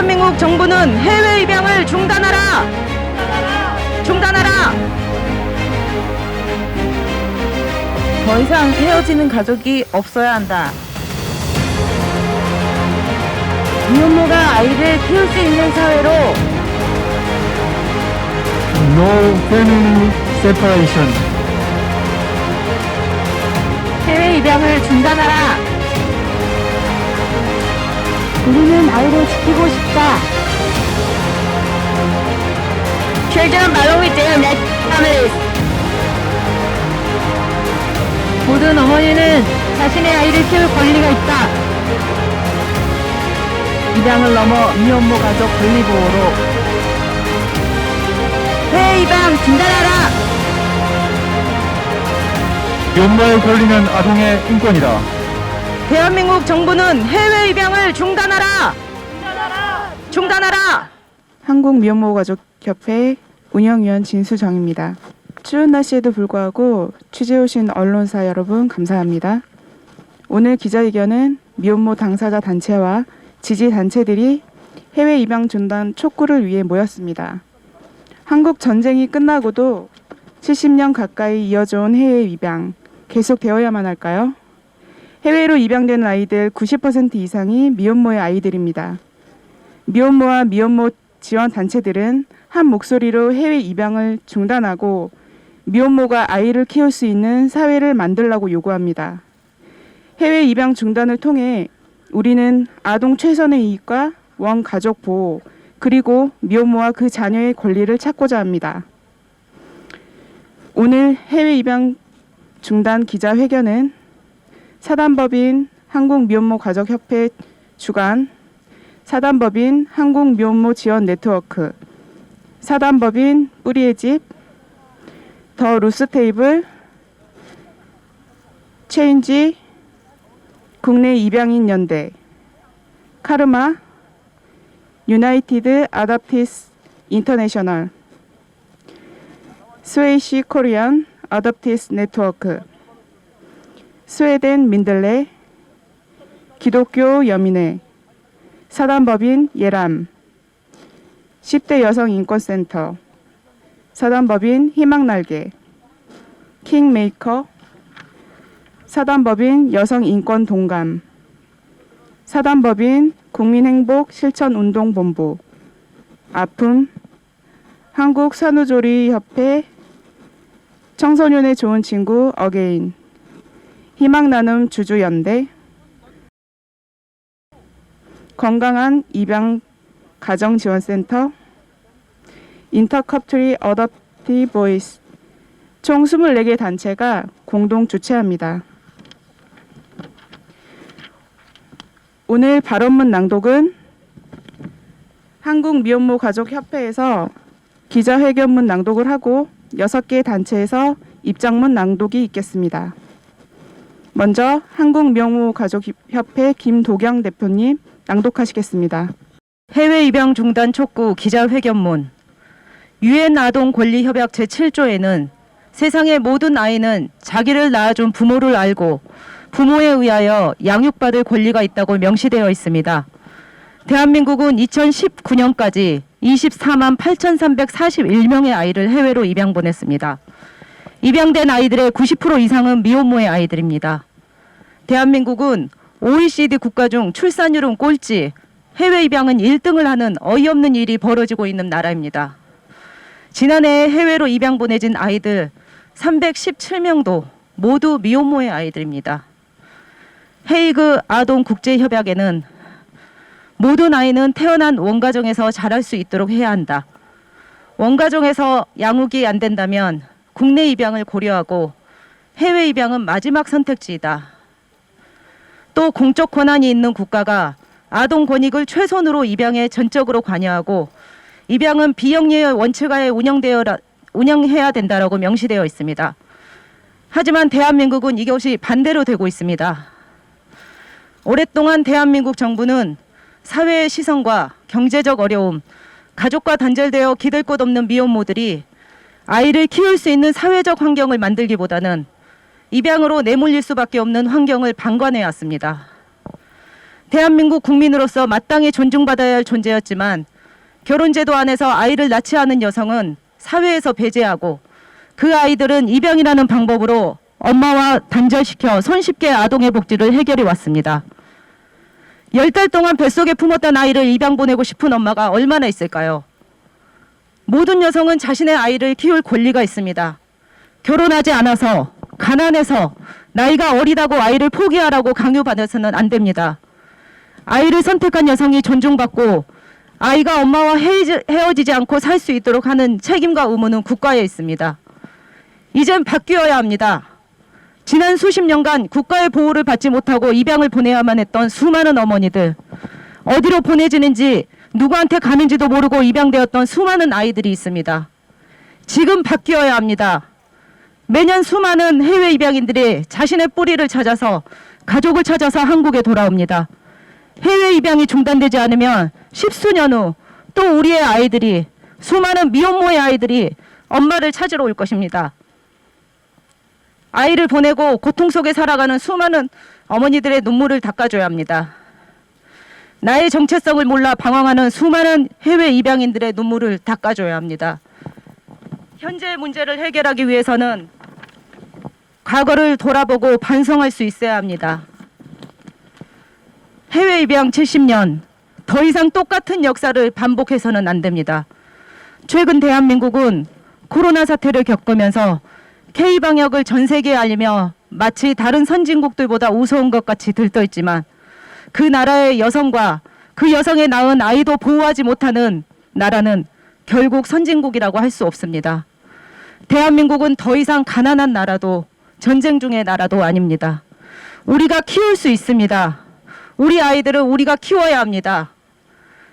대한민국 정부는 해외 입양을 중단하라! 중단하라! 더 이상 헤어지는 가족이 없어야 한다. 미혼모가 아이를 키울 수 있는 사회로 No family separation. 해외 입양을 중단하라. 우리는 아이를 지키고 싶다. Children belong with their natural families. 모든 어머니는 자신의 아이를 키울 권리가 있다. 입양을 넘어 미혼모 가족 권리보호로 해외 입양 중단하라! 미혼모의 권리는 아동의 인권이다. 대한민국 정부는 해외 입양을 중단하라! 중단하라! 한국미혼모가족협회 운영위원 진수정입니다. 추운 날씨에도 불구하고 취재 오신 언론사 여러분 감사합니다. 오늘 기자회견은 미혼모 당사자 단체와 지지 단체들이 해외 입양 중단 촉구를 위해 모였습니다. 한국 전쟁이 끝나고도 70년 가까이 이어져온 해외 입양 계속되어야만 할까요? 해외로 입양된 아이들 90% 이상이 미혼모의 아이들입니다. 미혼모와 미혼모 지원 단체들은 한 목소리로 해외 입양을 중단하고 미혼모가 아이를 키울 수 있는 사회를 만들라고 요구합니다. 해외 입양 중단을 통해 우리는 아동 최선의 이익과 원가족 보호 그리고 미혼모와 그 자녀의 권리를 찾고자 합니다. 오늘 해외 입양 중단 기자회견은 사단법인 한국미혼모가족협회 주관 사단법인 한국미혼모 지원 네트워크 사단법인 뿌리의 집 더 루스테이블 체인지 국내 입양인 연대 카르마 유나이티드 아답티스 인터내셔널 스웨이시 코리안 아답티스 네트워크 스웨덴 민들레 기독교 여민회 사단법인 예람 10대 여성인권센터 사단법인 희망날개 킹메이커 사단법인 여성인권동감 사단법인 국민행복실천운동본부 아픔 한국산후조리협회 청소년의 좋은 친구 어게인 희망나눔 주주연대 건강한 입양 가정지원센터 인터커플리 어댑티 보이스 총 24개 단체가 공동 주최합니다. 오늘 발언문 낭독은 한국미혼모가족협회에서 기자회견문 낭독을 하고 6개 단체에서 입장문 낭독이 있겠습니다. 먼저 한국미혼모가족협회 김도경 대표님 낭독하시겠습니다. 해외 입양 중단 촉구 기자회견문. 유엔 아동 권리 협약 제7조에는 세상의 모든 아이는 자기를 낳아준 부모를 알고 부모에 의하여 양육받을 권리가 있다고 명시되어 있습니다. 대한민국은 2019년까지 24만 8,341명의 아이를 해외로 입양 보냈습니다. 입양된 아이들의 90% 이상은 미혼모의 아이들입니다. 대한민국은 OECD 국가 중 출산율은 꼴찌, 해외 입양은 1등을 하는 어이없는 일이 벌어지고 있는 나라입니다. 지난해 해외로 입양 보내진 아이들 317명도 모두 미혼모의 아이들입니다. 헤이그 아동국제협약에는 모든 아이는 태어난 원가정에서 자랄 수 있도록 해야 한다. 원가정에서 양육이 안 된다면 국내 입양을 고려하고 해외 입양은 마지막 선택지이다. 또 공적 권한이 있는 국가가 아동 권익을 최선으로 입양에 전적으로 관여하고 입양은 비영리의 원칙하에 운영해야 된다라고 명시되어 있습니다. 하지만 대한민국은 이것이 반대로 되고 있습니다. 오랫동안 대한민국 정부는 사회의 시선과 경제적 어려움, 가족과 단절되어 기댈 곳 없는 미혼모들이 아이를 키울 수 있는 사회적 환경을 만들기보다는 입양으로 내몰릴 수밖에 없는 환경을 방관해 왔습니다. 대한민국 국민으로서 마땅히 존중받아야 할 존재였지만 결혼제도 안에서 아이를 낳지 않은 여성은 사회에서 배제하고 그 아이들은 입양이라는 방법으로 엄마와 단절시켜 손쉽게 아동의 복지를 해결해 왔습니다. 10달 동안 뱃속에 품었던 아이를 입양 보내고 싶은 엄마가 얼마나 있을까요? 모든 여성은 자신의 아이를 키울 권리가 있습니다. 결혼하지 않아서, 가난해서, 나이가 어리다고 아이를 포기하라고 강요받아서는 안 됩니다. 아이를 선택한 여성이 존중받고 아이가 엄마와 헤어지지 않고 살 수 있도록 하는 책임과 의무는 국가에 있습니다. 이젠 바뀌어야 합니다. 지난 수십 년간 국가의 보호를 받지 못하고 입양을 보내야만 했던 수많은 어머니들, 어디로 보내지는지 누구한테 가는지도 모르고 입양되었던 수많은 아이들이 있습니다. 지금 바뀌어야 합니다. 매년 수많은 해외 입양인들이 자신의 뿌리를 찾아서 가족을 찾아서 한국에 돌아옵니다. 해외 입양이 중단되지 않으면 10수년 후 또 우리의 아이들이, 수많은 미혼모의 아이들이 엄마를 찾으러 올 것입니다. 아이를 보내고 고통 속에 살아가는 수많은 어머니들의 눈물을 닦아줘야 합니다. 나의 정체성을 몰라 방황하는 수많은 해외 입양인들의 눈물을 닦아줘야 합니다. 현재의 문제를 해결하기 위해서는 과거를 돌아보고 반성할 수 있어야 합니다. 해외 입양 70년, 더 이상 똑같은 역사를 반복해서는 안 됩니다. 최근 대한민국은 코로나 사태를 겪으면서 K-방역을 전 세계에 알리며 마치 다른 선진국들보다 우스운 것 같이 들떠있지만 그 나라의 여성과 그 여성의 낳은 아이도 보호하지 못하는 나라는 결국 선진국이라고 할 수 없습니다. 대한민국은 더 이상 가난한 나라도 전쟁 중의 나라도 아닙니다. 우리가 키울 수 있습니다. 우리 아이들은 우리가 키워야 합니다.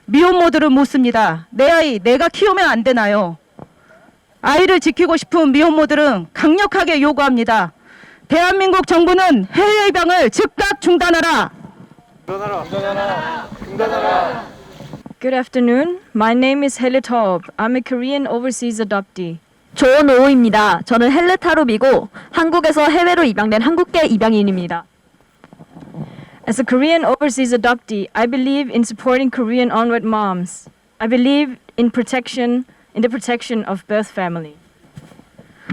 미혼모들은 묻습니다. 내 아이 내가 키우면 안 되나요? 아이를 지키고 싶은 미혼모들은 강력하게 요구합니다. 대한민국 정부는 해외 입양을 즉각 중단하라. Good afternoon. My name is Hele Taub. I'm a Korean overseas adoptee. 조은오입니다. 저는 헬레타룹이고 한국에서 해외로 입양된 한국계 입양인입니다. As a Korean overseas adoptee, I believe in supporting Korean onward moms. I believe in the protection of birth family.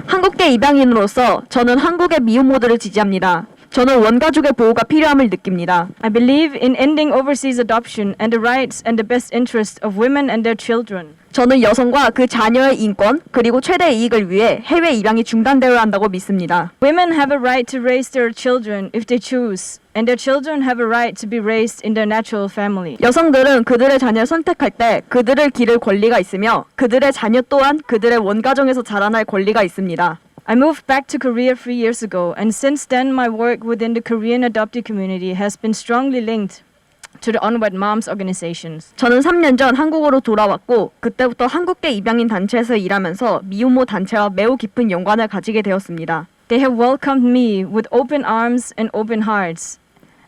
한국계 입양인으로서 저는 한국의 미혼모들을 지지합니다. 저는 원가족의 보호가 필요함을 느낍니다. I believe in ending overseas adoption and the rights and the best interests of women and their children. 저는 여성과 그 자녀의 인권 그리고 최대 이익을 위해 해외 입양이 중단되어야 한다고 믿습니다. Women have a right to raise their children if they choose, and their children have a right to be raised in their natural family. 여성들은 그들의 자녀를 선택할 때 그들을 기를 권리가 있으며 그들의 자녀 또한 그들의 원가정에서 자라날 권리가 있습니다. I moved back to Korea 3 years ago, and since then my work within the Korean adoptee community has been strongly linked to the Onward Moms organizations. 저는 3년 전 한국으로 돌아왔고 그때부터 한국계 입양인 단체에서 일하면서 미혼모 단체와 매우 깊은 연관을 가지게 되었습니다. They have welcomed me with open arms and open hearts,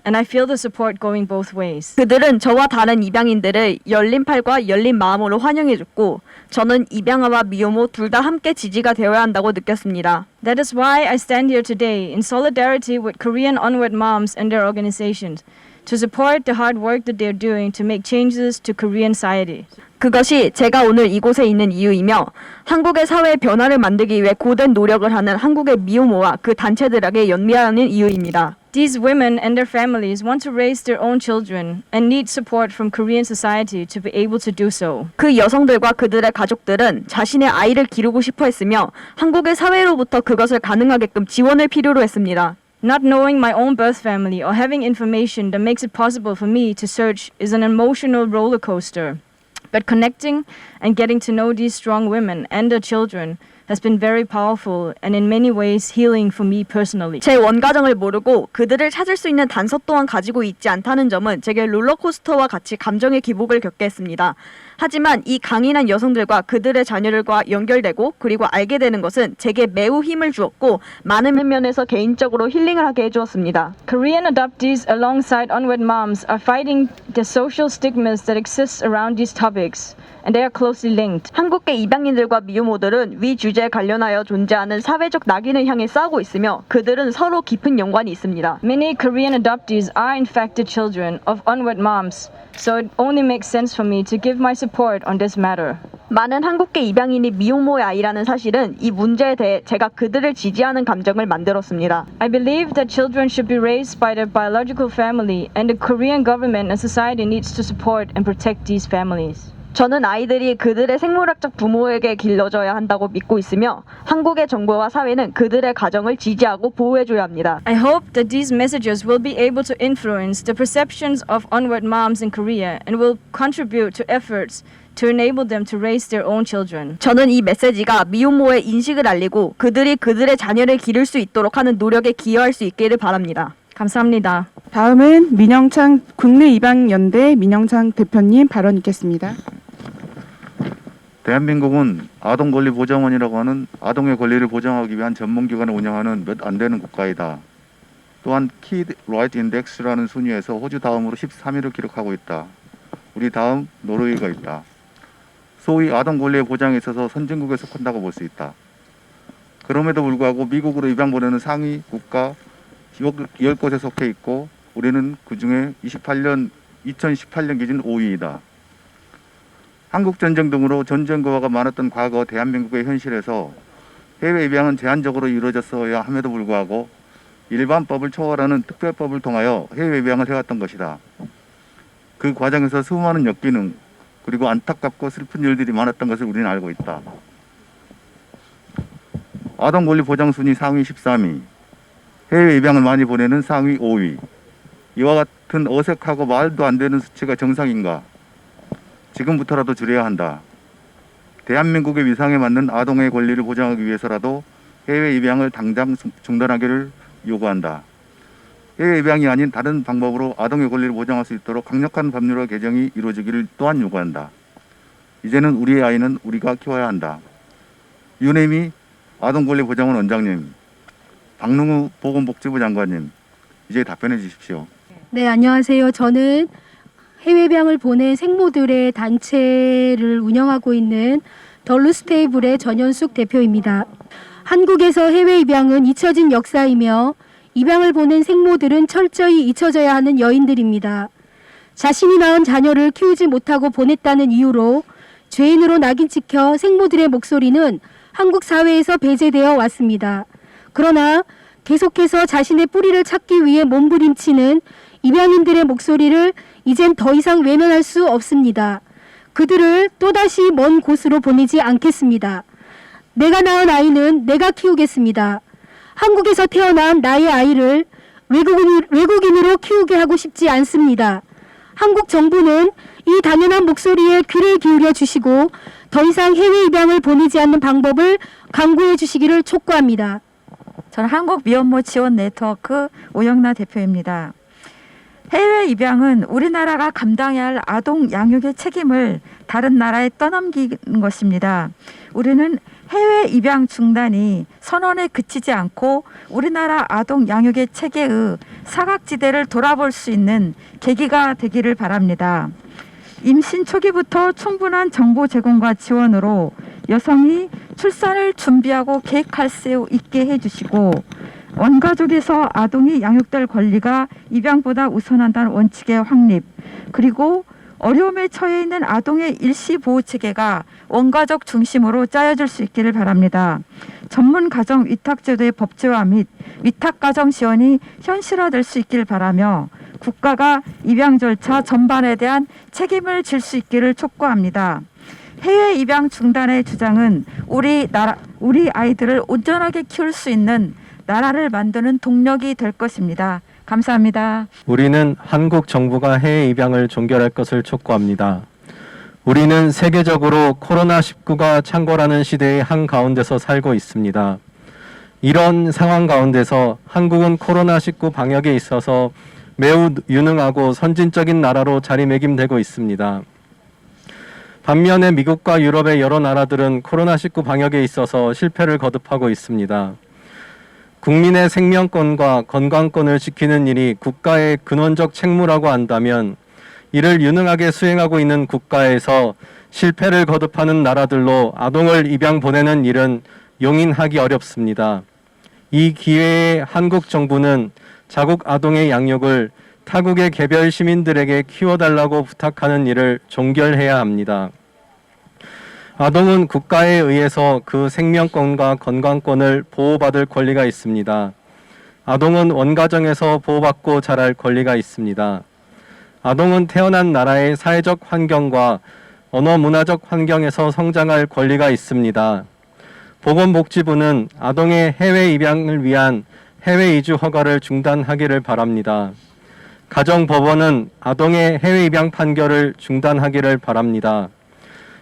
and I feel the support going both ways. 그들은 저와 다른 입양인들을 열린 팔과 열린 마음으로 환영해줬고 저는 입양아와 미혼모 둘 다 함께 지지가 되어야 한다고 느꼈습니다. That is why I stand here today in solidarity with Korean Onward Moms and their organizations to support the hard work that they are doing to make changes to Korean society. 그것이 제가 오늘 이곳에 있는 이유이며 한국의 사회의 변화를 만들기 위해 고된 노력을 하는 한국의 미혼모와 그 단체들에게 연미하는 이유입니다. These women and their families want to raise their own children and need support from Korean society to be able to do so. 그 여성들과 그들의 가족들은 자신의 아이를 기르고 싶어 했으며 한국의 사회로부터 그것을 가능하게끔 지원을 필요로 했습니다. Not knowing my own birth family or having information that makes it possible for me to search is an emotional roller coaster. But connecting and getting to know these strong women and their children has been very powerful and in many ways healing for me personally. 제 원가정을 모르고 그들을 찾을 수 있는 단서 또한 가지고 있지 않다는 점은 제게 롤러코스터와 같이 감정의 기복을 겪게 했습니다. 하지만 이 강인한 여성들과 그들의 자녀들과 연결되고 그리고 알게 되는 것은 제게 매우 힘을 주었고 많은 면에서 개인적으로 힐링을 하게 해주었습니다. Korean adoptees alongside Onward Moms are fighting the social stigmas that exist around these topics, and they are closely linked. 한국계 입양인들과 미혼모들은 위 주제 주제에 관련하여 존재하는 사회적 낙인을 향해 싸우고 있으며 그들은 서로 깊은 연관이 있습니다. Many Korean adoptees are infected children of unwed moms, so it only makes sense for me to give my support on this matter. 많은 한국계 입양인이 미혼모의 아이라는 사실은 이 문제에 대해 제가 그들을 지지하는 감정을 만들었습니다. I believe that children should be raised by their biological family, and the Korean government and society needs to support and protect these families. 저는 아이들이 그들의 생물학적 부모에게 길러져야 한다고 믿고 있으며 한국의 정부와 사회는 그들의 가정을 지지하고 보호해줘야 합니다. I hope that these messages will be able to influence the perceptions of unwed moms in Korea and will contribute to efforts to enable them to raise their own children. 저는 이 메시지가 미혼모의 인식을 알리고 그들이 그들의 자녀를 기를 수 있도록 하는 노력에 기여할 수 있기를 바랍니다. 감사합니다. 다음은 민영창 국내입양연대 민영창 대표님 발언 있겠습니다. 대한민국은 아동권리보장원이라고 하는 아동의 권리를 보장하기 위한 전문기관을 운영하는 몇 안 되는 국가이다. 또한 Kid Right Index라는 순위에서 호주 다음으로 13위를 기록하고 있다. 우리 다음 노르웨이가 있다. 소위 아동권리의 보장에 있어서 선진국에 속한다고 볼 수 있다. 그럼에도 불구하고 미국으로 입양 보내는 상위 국가 10곳에 속해 있고 우리는 그중에 2018년 기준 5위이다. 한국전쟁 등으로 전쟁과가 많았던 과거 대한민국의 현실에서 해외 입양은 제한적으로 이루어졌어야 함에도 불구하고 일반법을 초월하는 특별법을 통하여 해외 입양을 해왔던 것이다. 그 과정에서 수많은 역기능 그리고 안타깝고 슬픈 일들이 많았던 것을 우리는 알고 있다. 아동권리 보장 순위 상위 13위, 해외 입양을 많이 보내는 상위 5위. 이와 같은 어색하고 말도 안 되는 수치가 정상인가? 지금부터라도 줄여야 한다. 대한민국의 위상에 맞는 아동의 권리를 보장하기 위해서라도 해외 입양을 당장 중단하기를 요구한다. 해외 입양이 아닌 다른 방법으로 아동의 권리를 보장할 수 있도록 강력한 법률화 개정이 이루어지기를 또한 요구한다. 이제는 우리의 아이는 우리가 키워야 한다. 유네미 아동권리보장원 원장님, 박능우 보건복지부 장관님, 이제 답변해 주십시오. 네, 안녕하세요. 저는 해외 입양을 보낸 생모들의 단체를 운영하고 있는 덜루스테이블의 전현숙 대표입니다. 한국에서 해외 입양은 잊혀진 역사이며 입양을 보낸 생모들은 철저히 잊혀져야 하는 여인들입니다. 자신이 낳은 자녀를 키우지 못하고 보냈다는 이유로 죄인으로 낙인 찍혀 생모들의 목소리는 한국 사회에서 배제되어 왔습니다. 그러나 계속해서 자신의 뿌리를 찾기 위해 몸부림치는 입양인들의 목소리를 이젠 더 이상 외면할 수 없습니다. 그들을 또다시 먼 곳으로 보내지 않겠습니다. 내가 낳은 아이는 내가 키우겠습니다. 한국에서 태어난 나의 아이를 외국인으로 키우게 하고 싶지 않습니다. 한국 정부는 이 당연한 목소리에 귀를 기울여 주시고 더 이상 해외 입양을 보내지 않는 방법을 강구해 주시기를 촉구합니다. 저는 한국 미혼모 지원 네트워크 오영나 대표입니다. 해외 입양은 우리나라가 감당해야 할 아동 양육의 책임을 다른 나라에 떠넘기는 것입니다. 우리는 해외 입양 중단이 선언에 그치지 않고 우리나라 아동 양육의 체계의 사각지대를 돌아볼 수 있는 계기가 되기를 바랍니다. 임신 초기부터 충분한 정보 제공과 지원으로 여성이 출산을 준비하고 계획할 수 있게 해주시고 원가족에서 아동이 양육될 권리가 입양보다 우선한다는 원칙의 확립, 그리고 어려움에 처해 있는 아동의 일시보호체계가 원가족 중심으로 짜여질 수 있기를 바랍니다. 전문가정 위탁제도의 법제화 및 위탁가정 지원이 현실화될 수 있기를 바라며 국가가 입양 절차 전반에 대한 책임을 질 수 있기를 촉구합니다. 해외 입양 중단의 주장은 우리 아이들을 온전하게 키울 수 있는 나라를 만드는 동력이 될 것입니다. 감사합니다. 우리는 한국 정부가 해외 입양을 종결할 것을 촉구합니다. 우리는 세계적으로 코로나19가 창궐하는 시대의 한가운데서 살고 있습니다. 이런 상황 가운데서 한국은 코로나19 방역에 있어서 매우 유능하고 선진적인 나라로 자리매김되고 있습니다. 반면에 미국과 유럽의 여러 나라들은 코로나19 방역에 있어서 실패를 거듭하고 있습니다. 국민의 생명권과 건강권을 지키는 일이 국가의 근원적 책무라고 한다면 이를 유능하게 수행하고 있는 국가에서 실패를 거듭하는 나라들로 아동을 입양 보내는 일은 용인하기 어렵습니다. 이 기회에 한국 정부는 자국 아동의 양육을 타국의 개별 시민들에게 키워달라고 부탁하는 일을 종결해야 합니다. 아동은 국가에 의해서 그 생명권과 건강권을 보호받을 권리가 있습니다. 아동은 원가정에서 보호받고 자랄 권리가 있습니다. 아동은 태어난 나라의 사회적 환경과 언어 문화적 환경에서 성장할 권리가 있습니다. 보건복지부는 아동의 해외 입양을 위한 해외 이주 허가를 중단하기를 바랍니다. 가정법원은 아동의 해외 입양 판결을 중단하기를 바랍니다.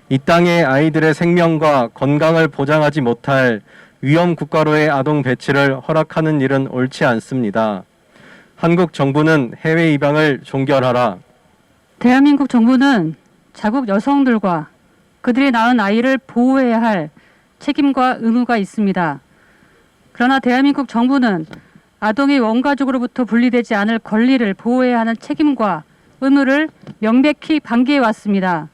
이 땅의 아이들의 생명과 건강을 보장하지 못할 위험 국가로의 아동 배치를 허락하는 일은 옳지 않습니다. 한국 정부는 해외 입양을 종결하라. 대한민국 정부는 자국 여성들과 그들이 낳은 아이를 보호해야 할 책임과 의무가 있습니다. 그러나 대한민국 정부는 아동이 원가족으로부터 분리되지 않을 권리를 보호해야 하는 책임과 의무를 명백히 방기해 왔습니다.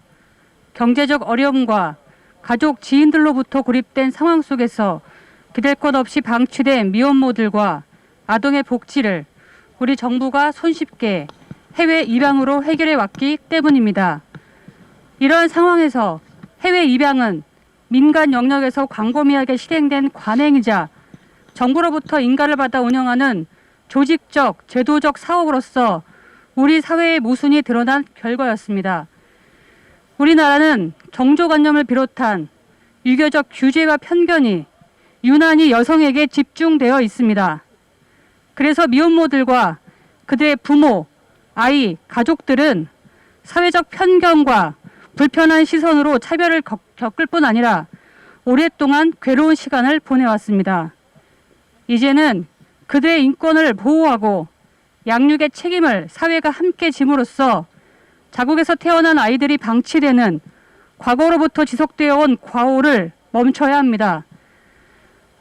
경제적 어려움과 가족 지인들로부터 고립된 상황 속에서 기댈 것 없이 방치된 미혼모들과 아동의 복지를 우리 정부가 손쉽게 해외 입양으로 해결해 왔기 때문입니다. 이러한 상황에서 해외 입양은 민간 영역에서 광범위하게 실행된 관행이자 정부로부터 인가를 받아 운영하는 조직적, 제도적 사업으로서 우리 사회의 모순이 드러난 결과였습니다. 우리나라는 정조관념을 비롯한 유교적 규제와 편견이 유난히 여성에게 집중되어 있습니다. 그래서 미혼모들과 그들의 부모, 아이, 가족들은 사회적 편견과 불편한 시선으로 차별을 겪을 뿐 아니라 오랫동안 괴로운 시간을 보내왔습니다. 이제는 그들의 인권을 보호하고 양육의 책임을 사회가 함께 짐으로써 자국에서 태어난 아이들이 방치되는 과거로부터 지속되어 온 과오를 멈춰야 합니다.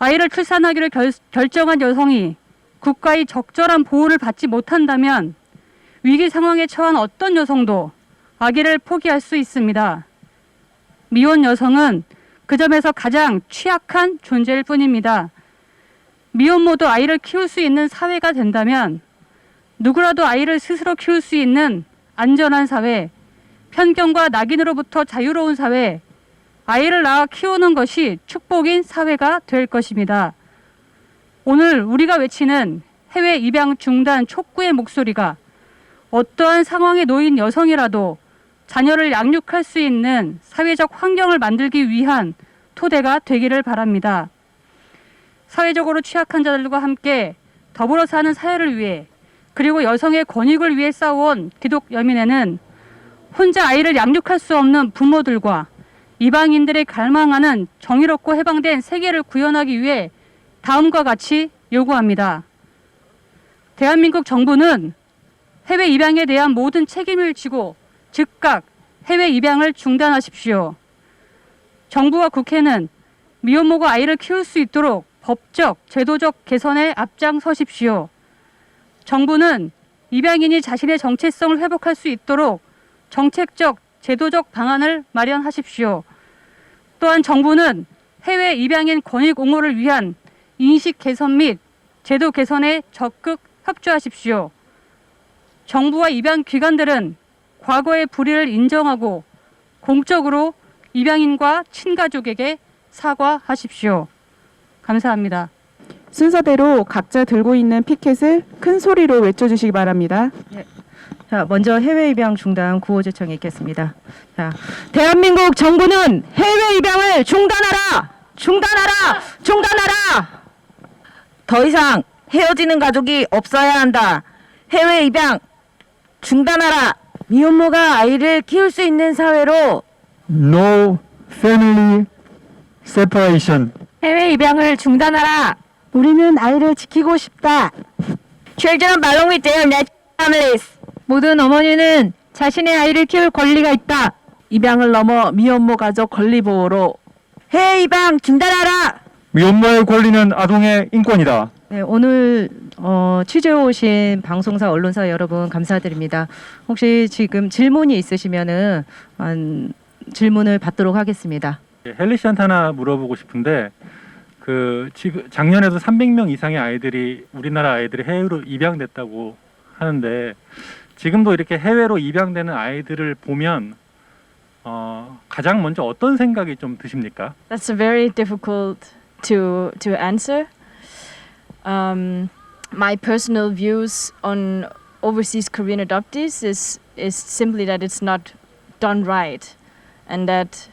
아이를 출산하기를 결정한 여성이 국가의 적절한 보호를 받지 못한다면 위기 상황에 처한 어떤 여성도 아기를 포기할 수 있습니다. 미혼 여성은 그 점에서 가장 취약한 존재일 뿐입니다. 미혼모도 아이를 키울 수 있는 사회가 된다면 누구라도 아이를 스스로 키울 수 있는 안전한 사회, 편견과 낙인으로부터 자유로운 사회, 아이를 낳아 키우는 것이 축복인 사회가 될 것입니다. 오늘 우리가 외치는 해외 입양 중단 촉구의 목소리가 어떠한 상황에 놓인 여성이라도 자녀를 양육할 수 있는 사회적 환경을 만들기 위한 토대가 되기를 바랍니다. 사회적으로 취약한 자들과 함께 더불어 사는 사회를 위해 그리고 여성의 권익을 위해 싸워온 기독여민회는 혼자 아이를 양육할 수 없는 부모들과 이방인들이 갈망하는 정의롭고 해방된 세계를 구현하기 위해 다음과 같이 요구합니다. 대한민국 정부는 해외 입양에 대한 모든 책임을 지고 즉각 해외 입양을 중단하십시오. 정부와 국회는 미혼모가 아이를 키울 수 있도록 법적, 제도적 개선에 앞장서십시오. 정부는 입양인이 자신의 정체성을 회복할 수 있도록 정책적, 제도적 방안을 마련하십시오. 또한 정부는 해외 입양인 권익 옹호를 위한 인식 개선 및 제도 개선에 적극 협조하십시오. 정부와 입양 기관들은 과거의 불의를 인정하고 공적으로 입양인과 친가족에게 사과하십시오. 감사합니다. 순서대로 각자 들고 있는 피켓을 큰 소리로 외쳐주시기 바랍니다. 자, 먼저 해외 입양 중단 구호 제청이 있겠습니다. 자, 대한민국 정부는 해외 입양을 중단하라! 중단하라! 중단하라! 더 이상 헤어지는 가족이 없어야 한다. 해외 입양 중단하라. 미혼모가 아이를 키울 수 있는 사회로 No family separation. 해외 입양을 중단하라. 우리는 아이를 지키고 싶다. Children belong with their natural families. 모든 어머니는 자신의 아이를 키울 권리가 있다. 입양을 넘어 미혼모 가족 권리 보호로 해외 입양 중단하라. 미혼모의 권리는 아동의 인권이다. 네, 오늘 취재해 오신 방송사, 언론사 여러분 감사드립니다. 혹시 지금 질문이 있으시면은 질문을 받도록 하겠습니다. 헬리 씨한테 하나 물어보고 싶은데 지금 작년에도 300명 이상의 아이들이 우리나라 아이들이 해외로 입양됐다고 하는데 지금도 이렇게 해외로 입양되는 아이들을 보면 가장 먼저 어떤 생각이 좀 드십니까? That's a very difficult to answer. My personal views on overseas Korean adoptees is simply that it's not done right, and that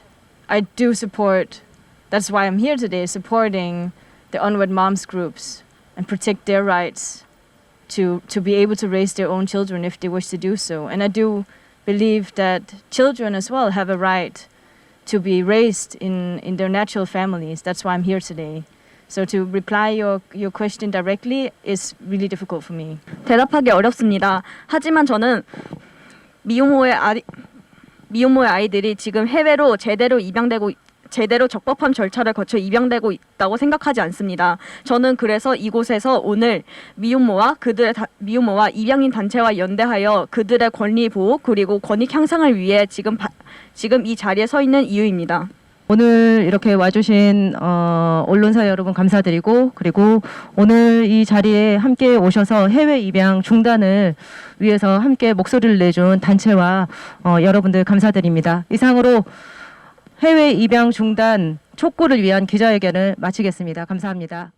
I do support. That's why I'm here today, supporting the unwed moms groups and protect their rights to be able to raise their own children if they wish to do so. And I do believe that children as well have a right to be raised in their natural families. That's why I'm here today. So to reply your question directly is really difficult for me. 대답하기 어렵습니다. 하지만 저는 미혼모의 아이들이 지금 해외로 제대로 적법한 절차를 거쳐 입양되고 있다고 생각하지 않습니다. 저는 그래서 이곳에서 오늘 미혼모와 입양인 단체와 연대하여 그들의 권리 보호 그리고 권익 향상을 위해 지금 이 자리에 서 있는 이유입니다. 오늘 이렇게 와주신 언론사 여러분 감사드리고, 그리고 오늘 이 자리에 함께 오셔서 해외 입양 중단을 위해서 함께 목소리를 내준 단체와 여러분들 감사드립니다. 이상으로 해외 입양 중단 촉구를 위한 기자회견을 마치겠습니다. 감사합니다.